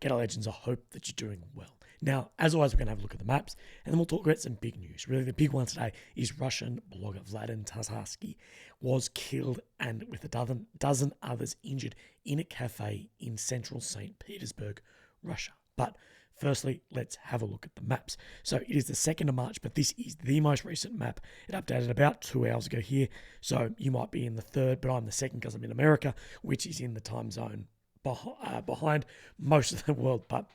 G'day legends, I hope that you're doing well. Now, as always, we're going to have a look at the maps, and then we'll talk about some big news. Really, the big one today is Russian blogger Vladimir Tatarsky was killed and with a dozen others injured in a cafe in central St. Petersburg, Russia. But firstly, let's have a look at the maps. So it is the 2nd of March, but this is the most recent map. It updated about 2 hours ago here. So you might be in the 3rd, but I'm the 2nd because I'm in America, which is in the time zone behind most of the world. But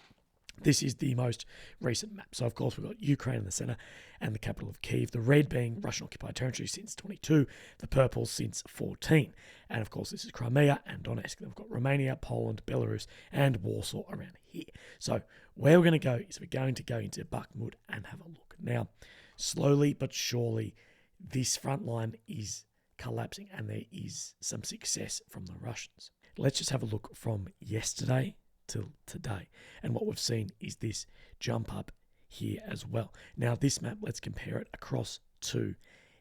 this is the most recent map. So, of course, we've got Ukraine in the center and the capital of Kyiv. The red being Russian-occupied territory since 22, the purple since 14. And, of course, this is Crimea and Donetsk. Then we've got Romania, Poland, Belarus, and Warsaw around here. So, where we're going to go is we're going to go into Bakhmut and have a look. Now, slowly but surely, this front line is collapsing and there is some success from the Russians. Let's just have a look from yesterday till today. And what we've seen is this jump up here as well. Now this map, let's compare it across to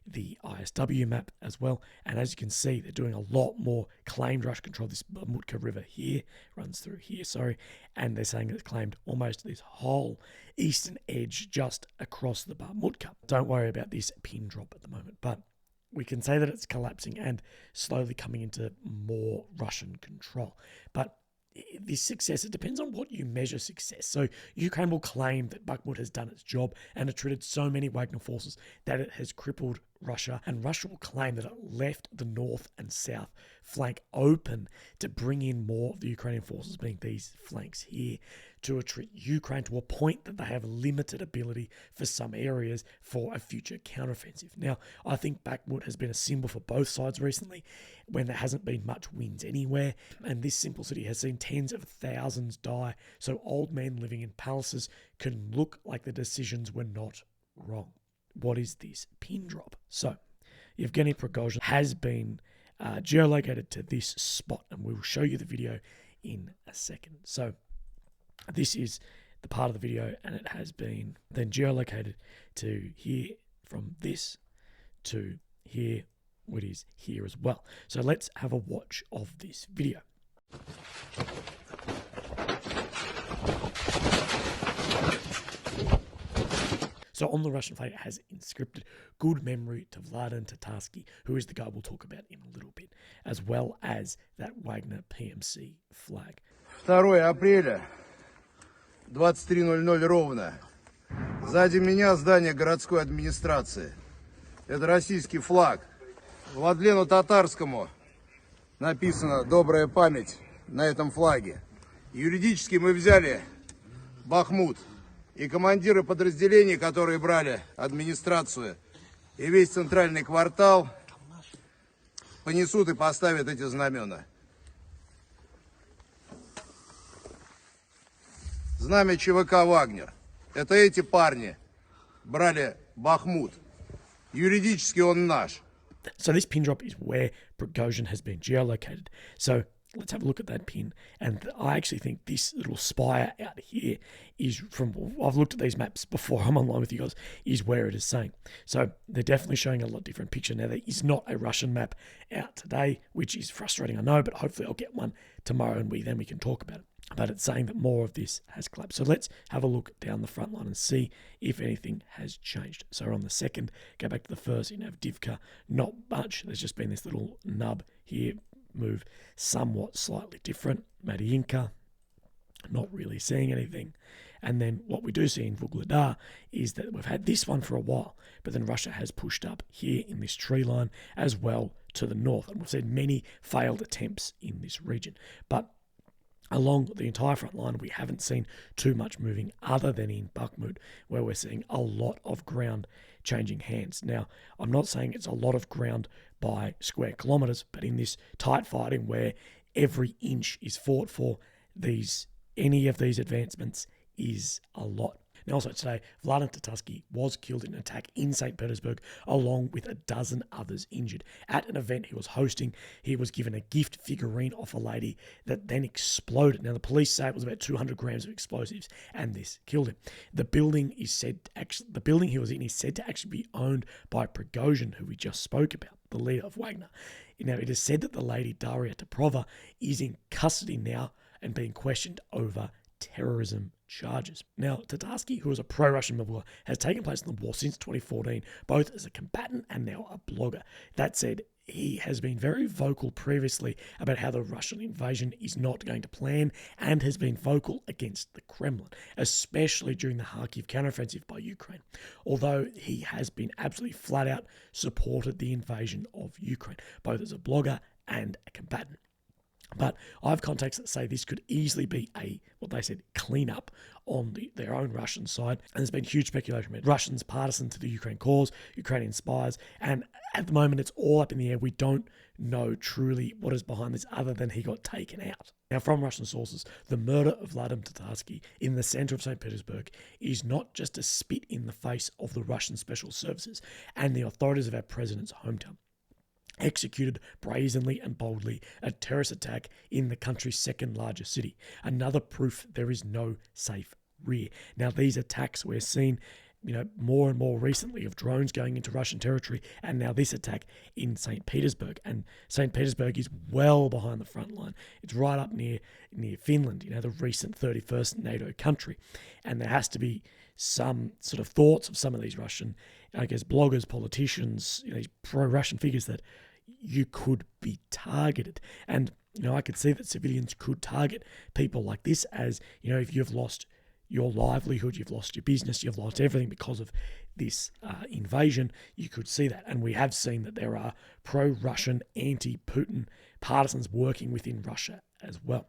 the ISW map as well. And as you can see, they're doing a lot more claimed Russian control. This Bakhmutka River here runs through here, and they're saying it's claimed almost this whole eastern edge just across the Bakhmutka. Don't worry about this pin drop at the moment, but we can say that it's collapsing and slowly coming into more Russian control. But this success, it depends on what you measure success. So Ukraine will claim that Bakhmut has done its job and attrited so many Wagner forces that it has crippled Russia, and Russia will claim that it left the north and south flank open to bring in more of the Ukrainian forces, being these flanks here, to attrit Ukraine to a point that they have limited ability for some areas for a future counteroffensive. Now, I think Bakhmut has been a symbol for both sides recently when there hasn't been much wins anywhere, and this simple city has seen tens of thousands die, so old men living in palaces can look like the decisions were not wrong. What is this pin drop? So, Yevgeny Prigozhin has been geolocated to this spot, and we'll show you the video in a second. So, this is the part of the video, and it has been then geolocated to here, from this to here, which is here as well. So let's have a watch of this video. So on the Russian flag, it has inscripted "Good memory to Vladimir Tatarsky," who is the guy we'll talk about in a little bit, as well as that Wagner PMC flag. 2 апреля, 23:00 ровно. Сзади меня здание городской администрации. Это российский флаг. Владлену Татарскому написано «Добрая память» на этом флаге. Юридически мы взяли Бахмут. И командиры подразделений, которые брали администрацию и весь центральный квартал, понесут и поставят эти знамена. Знамя ЧВК «Вагнер». Это эти парни брали Бахмут. Юридически он наш. So this pin drop is where Prigozhin has been geolocated. So let's have a look at that pin. And I actually think this little spire out here is from, I've looked at these maps before I'm online with you guys, is where it is saying. So they're definitely showing a lot different picture. Now, there is not a Russian map out today, which is frustrating, I know, but hopefully I'll get one tomorrow and then we can talk about it. But it's saying that more of this has collapsed. So let's have a look down the front line and see if anything has changed. So we're on the 2nd, go back to the 1st, in Avdiivka, not much. There's just been this little nub here, move somewhat slightly different. Mariinka, not really seeing anything. And then what we do see in Vuhledar is that we've had this one for a while, but then Russia has pushed up here in this tree line as well to the north. And we've seen many failed attempts in this region. But along the entire front line, we haven't seen too much moving other than in Bakhmut, where we're seeing a lot of ground changing hands. Now, I'm not saying it's a lot of ground by square kilometres, but in this tight fighting where every inch is fought for, any of these advancements is a lot. Now, also today, Vladimir Tatarsky was killed in an attack in St. Petersburg, along with a dozen others injured. At an event he was hosting, he was given a gift figurine off a lady that then exploded. Now, the police say it was about 200 grams of explosives, and this killed him. The building he was in is said to actually be owned by Prigozhin, who we just spoke about, the leader of Wagner. Now, it is said that the lady Daria Toprova is in custody now and being questioned over terrorism charges. Now, Tatarsky, who is a pro-Russian member, has taken place in the war since 2014, both as a combatant and now a blogger. That said, he has been very vocal previously about how the Russian invasion is not going to plan and has been vocal against the Kremlin, especially during the Kharkiv counteroffensive by Ukraine, although he has been absolutely flat out supported the invasion of Ukraine, both as a blogger and a combatant. But I have contacts that say this could easily be what they said, clean-up on their own Russian side. And there's been huge speculation about Russians partisan to the Ukraine cause, Ukrainian spies, and at the moment it's all up in the air. We don't know truly what is behind this other than he got taken out. Now, from Russian sources, the murder of Vladimir Tatarsky in the centre of St. Petersburg is not just a spit in the face of the Russian special services and the authorities of our president's hometown. Executed brazenly and boldly a terrorist attack in the country's second largest city. Another proof there is no safe rear. Now, these attacks we're seeing, more and more recently of drones going into Russian territory, and now this attack in St. Petersburg. And St. Petersburg is well behind the front line. It's right up near Finland, the recent 31st NATO country. And there has to be some sort of thoughts of some of these Russian, bloggers, politicians, these pro-Russian figures that you could be targeted. And, I could see that civilians could target people like this as, if you've lost your livelihood, you've lost your business, you've lost everything because of this invasion, you could see that. And we have seen that there are pro-Russian, anti-Putin partisans working within Russia as well.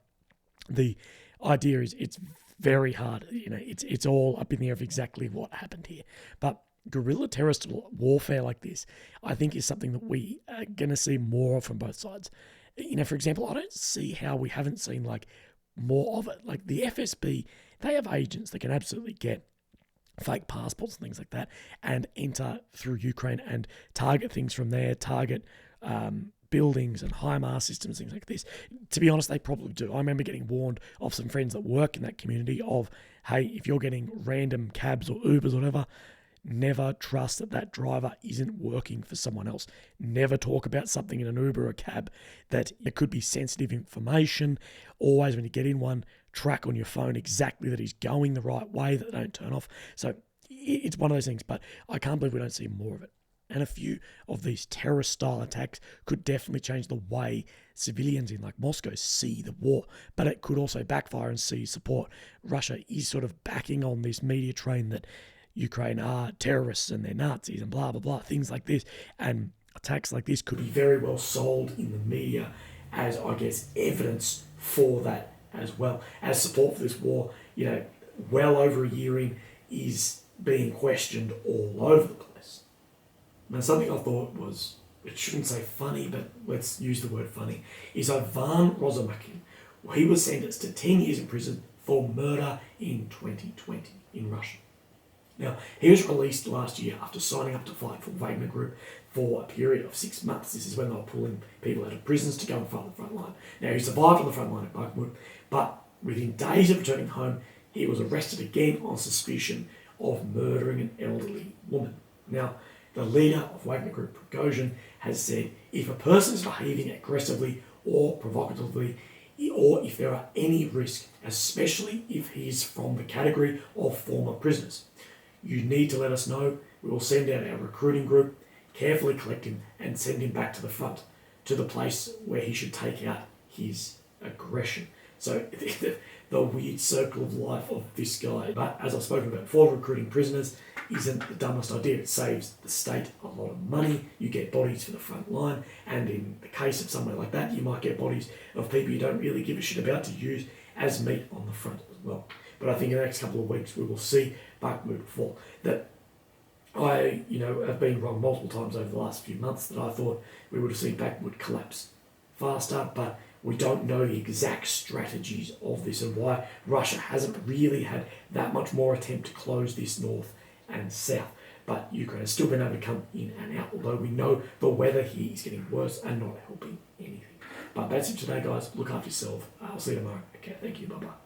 The idea is it's very hard. It's all up in the air of exactly what happened here. But guerrilla terrorist warfare like this, I think, is something that we are going to see more of from both sides. For example, I don't see how we haven't seen more of it. Like the FSB, they have agents that can absolutely get fake passports and things like that and enter through Ukraine and target things from there, target buildings and HIMARS systems, things like this. To be honest, they probably do. I remember getting warned of some friends that work in that community of, hey, if you're getting random cabs or Ubers or whatever, never trust that driver isn't working for someone else. Never talk about something in an Uber or a cab that it could be sensitive information. Always, when you get in one, track on your phone exactly that he's going the right way, that they don't turn off. So it's one of those things, but I can't believe we don't see more of it. And a few of these terrorist-style attacks could definitely change the way civilians in Moscow see the war. But it could also backfire and see support. Russia is sort of backing on this media train that Ukraine are terrorists and they're Nazis and blah, blah, blah, things like this. And attacks like this could be very well sold in the media as, evidence for that as well. As support for this war, well over a year in, is being questioned all over the place. Now, something I thought was, it shouldn't say funny, but let's use the word funny, is Ivan Rozomakin. He was sentenced to 10 years in prison for murder in 2020 in Russia. Now, he was released last year after signing up to fight for Wagner Group for a period of 6 months. This is when they were pulling people out of prisons to go and fight on the front line. Now, he survived on the front line at Bakhmut, but within days of returning home, he was arrested again on suspicion of murdering an elderly woman. Now, the leader of Wagner Group, Prigozhin, has said if a person is behaving aggressively or provocatively, or if there are any risk, especially if he is from the category of former prisoners, you need to let us know. We will send out our recruiting group, carefully collect him and send him back to the front, to the place where he should take out his aggression. So the weird circle of life of this guy. But as I've spoken about before, recruiting prisoners isn't the dumbest idea. It saves the state a lot of money. You get bodies for the front line. And in the case of somewhere like that, you might get bodies of people you don't really give a shit about to use as meat on the front as well. But I think in the next couple of weeks, we will see Bakhmut fall. That I, have been wrong multiple times over the last few months that I thought we would have seen Bakhmut collapse faster, but we don't know the exact strategies of this and why Russia hasn't really had that much more attempt to close this north and south. But Ukraine has still been able to come in and out, although we know the weather here is getting worse and not helping anything. But that's it today, guys. Look after yourself. I'll see you tomorrow. Okay, thank you. Bye-bye.